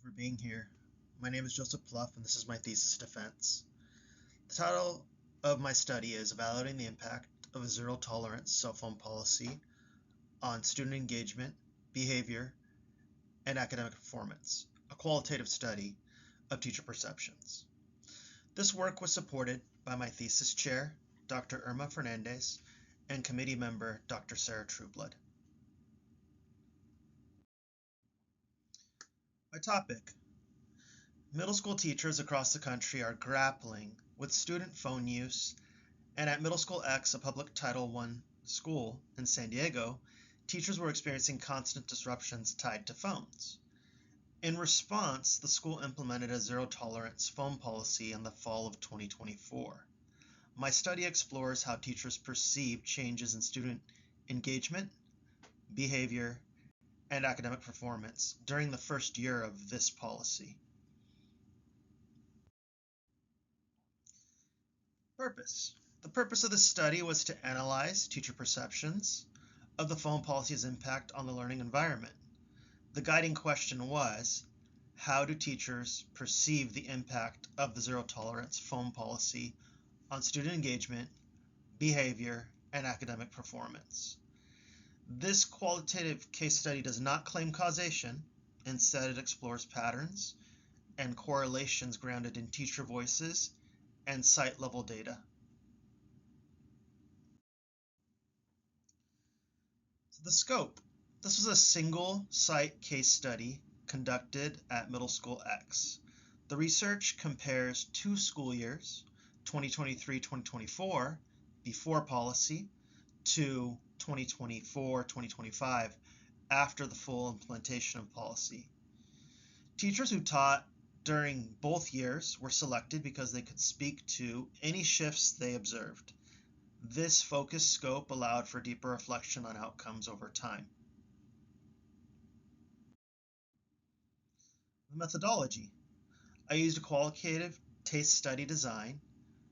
you for being here. My name is Joseph Pluff, and this is my thesis defense. The title of my study is Evaluating the Impact of a Zero-Tolerance Cell Phone Policy on Student Engagement, Behavior, and Academic Performance, a qualitative study of teacher perceptions. This work was supported by my thesis chair, Dr. Irma Fernandez, and committee member, Dr. Sarah Trueblood. My topic: middle school teachers across the country are grappling with student phone use, and at Middle School X, a public Title I school in San Diego, teachers were experiencing constant disruptions tied to phones. In response, the school implemented a zero-tolerance phone policy in the fall of 2024. My study explores how teachers perceive changes in student engagement, behavior, and academic performance during the first year of this policy. Purpose. The purpose of this study was to analyze teacher perceptions of the phone policy's impact on the learning environment. The guiding question was, how do teachers perceive the impact of the zero-tolerance phone policy on student engagement, behavior, and academic performance? This qualitative case study does not claim causation. Instead, it explores patterns and correlations grounded in teacher voices and site-level data. So the scope. This was a single-site case study conducted at Middle School X. The research compares 2 school years, 2023-2024, before policy, to 2024-2025, after the full implementation of policy. Teachers who taught during both years were selected because they could speak to any shifts they observed. This focused scope allowed for deeper reflection on outcomes over time. The methodology. I used a qualitative case study design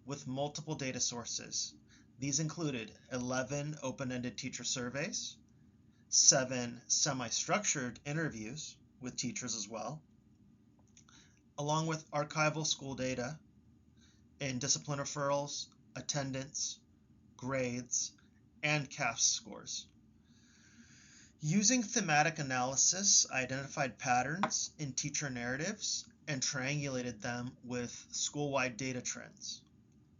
with multiple data sources. These included 11 open-ended teacher surveys, 7 semi-structured interviews with teachers as well, along with archival school data in discipline referrals, attendance, grades, and CAASPP scores. Using thematic analysis, I identified patterns in teacher narratives and triangulated them with school-wide data trends.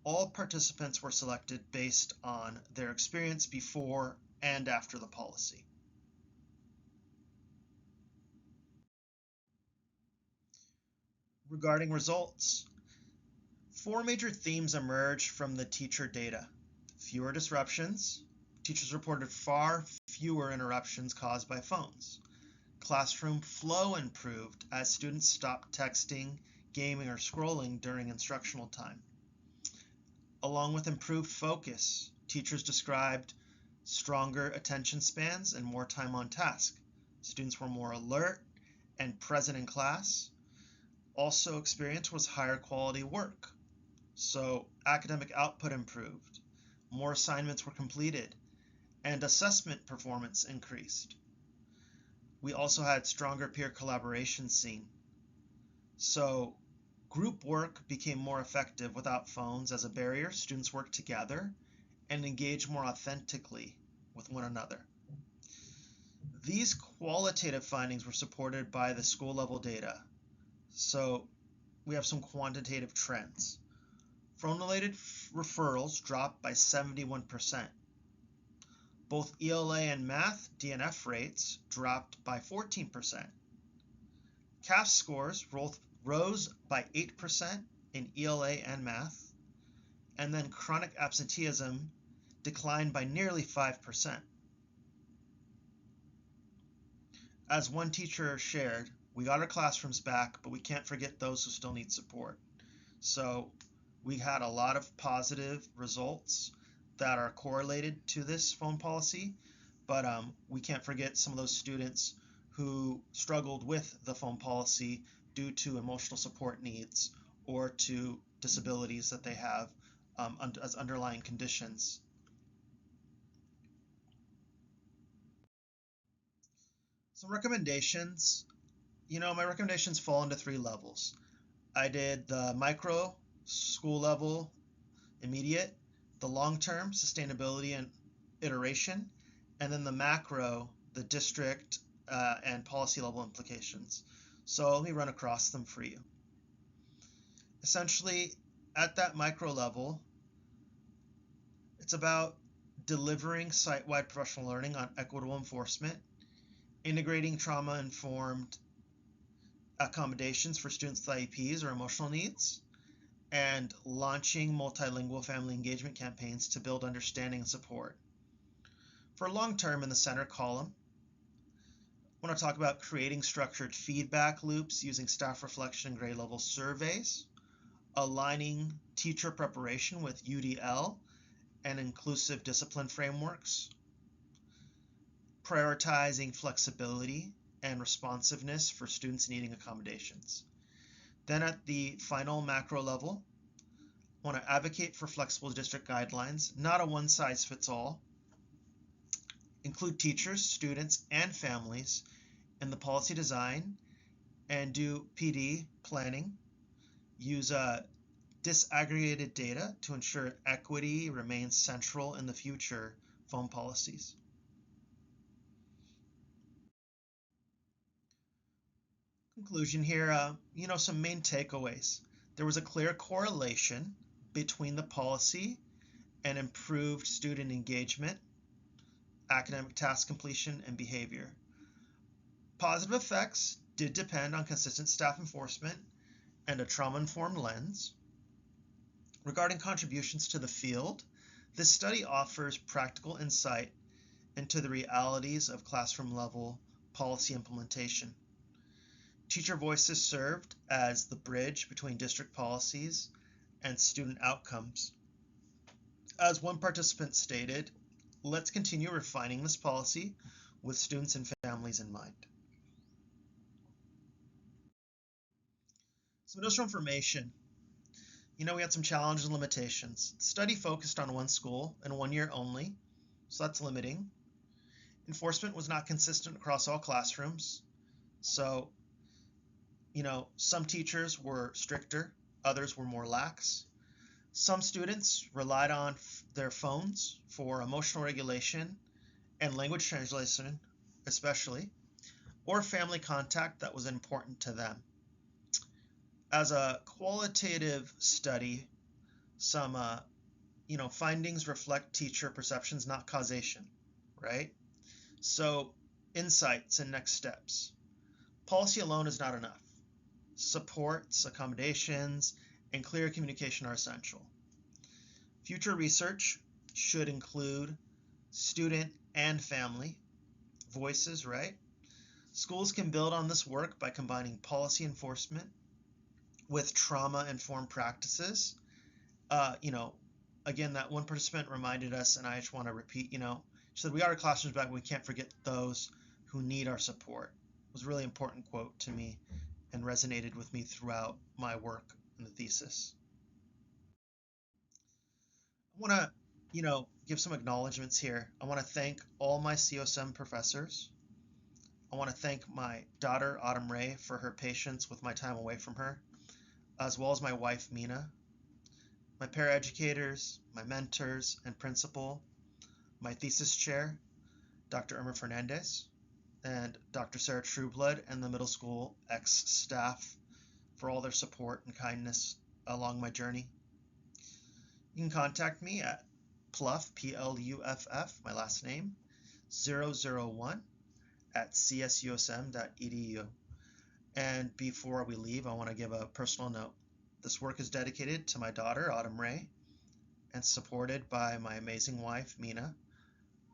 All participants were selected based on their experience before and after the policy. Regarding results, 4 major themes emerged from the teacher data. Fewer disruptions. Teachers reported far fewer interruptions caused by phones. Classroom flow improved as students stopped texting, gaming, or scrolling during instructional time. Along with improved focus, teachers described stronger attention spans and more time on task. Students were more alert and present in class. Also experienced was higher quality work. So academic output improved, more assignments were completed, and assessment performance increased. We also had stronger peer collaboration seen. So group work became more effective without phones as a barrier. Students worked together and engaged more authentically with one another. These qualitative findings were supported by the school level data. So we have some quantitative trends. Phone-related referrals dropped by 71%. Both ELA and math DNF rates dropped by 14%. CAASPP scores rose by 8% in ELA and math, and then chronic absenteeism declined by nearly 5%. As one teacher shared, we got our classrooms back, but we can't forget those who still need support. So we had a lot of positive results that are correlated to this phone policy, but we can't forget some of those students who struggled with the phone policy due to emotional support needs or to disabilities that they have as underlying conditions. Some recommendations My recommendations fall into 3 levels. I did the micro, school level, immediate, the long-term, sustainability and iteration, and then the macro, the district and policy level implications. So let me run across them for you. Essentially, at that micro level, it's about delivering site-wide professional learning on equitable enforcement, integrating trauma-informed accommodations for students with IEPs or emotional needs, and launching multilingual family engagement campaigns to build understanding and support. For long-term, in the center column, I want to talk about creating structured feedback loops using staff reflection and grade level surveys, aligning teacher preparation with UDL and inclusive discipline frameworks, prioritizing flexibility and responsiveness for students needing accommodations. Then at the final macro level, I want to advocate for flexible district guidelines, not a one-size-fits-all. Include teachers, students, and families in the policy design and do PD planning. Use disaggregated data to ensure equity remains central in the future phone policies. Conclusion here, some main takeaways. There was a clear correlation between the policy and improved student engagement, academic task completion, and behavior. Positive effects did depend on consistent staff enforcement and a trauma-informed lens. Regarding contributions to the field, this study offers practical insight into the realities of classroom-level policy implementation. Teacher voices served as the bridge between district policies and student outcomes. As one participant stated, let's continue refining this policy with students and families in mind. Some additional information. We had some challenges and limitations. The study focused on one school and 1 year only, so that's limiting. Enforcement was not consistent across all classrooms. So, some teachers were stricter, others were more lax. Some students relied on their phones for emotional regulation and language translation, especially, or family contact that was important to them. As a qualitative study, some findings reflect teacher perceptions, not causation, right? So insights and next steps. Policy alone is not enough. Supports, accommodations, and clear communication are essential. Future research should include student and family voices, right? Schools can build on this work by combining policy enforcement with trauma-informed practices. Again, that one participant reminded us, and I just want to repeat, she said, we got our classrooms back, but we can't forget those who need our support. It was a really important quote to me and resonated with me throughout my work in the thesis. I want to, give some acknowledgments here. I want to thank all my COSM professors. I want to thank my daughter, Autumn Ray, for her patience with my time away from her, as well as my wife, Mina, my paraeducators, my mentors and principal, my thesis chair, Dr. Irma Fernandez, and Dr. Sarah Trueblood, and the middle school ex-staff for all their support and kindness along my journey. You can contact me at Pluff, Pluff, my last name, 001 at csusm.edu. And before we leave, I want to give a personal note. This work is dedicated to my daughter, Autumn Ray, and supported by my amazing wife, Mina.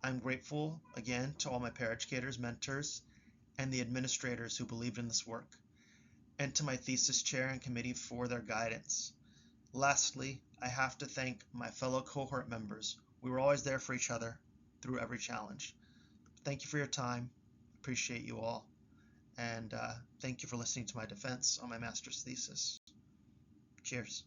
I'm grateful again to all my paraeducators, mentors, and the administrators who believed in this work, and to my thesis chair and committee for their guidance. Lastly, I have to thank my fellow cohort members. We were always there for each other through every challenge. Thank you for your time. Appreciate you all. And thank you for listening to my defense on my master's thesis. Cheers.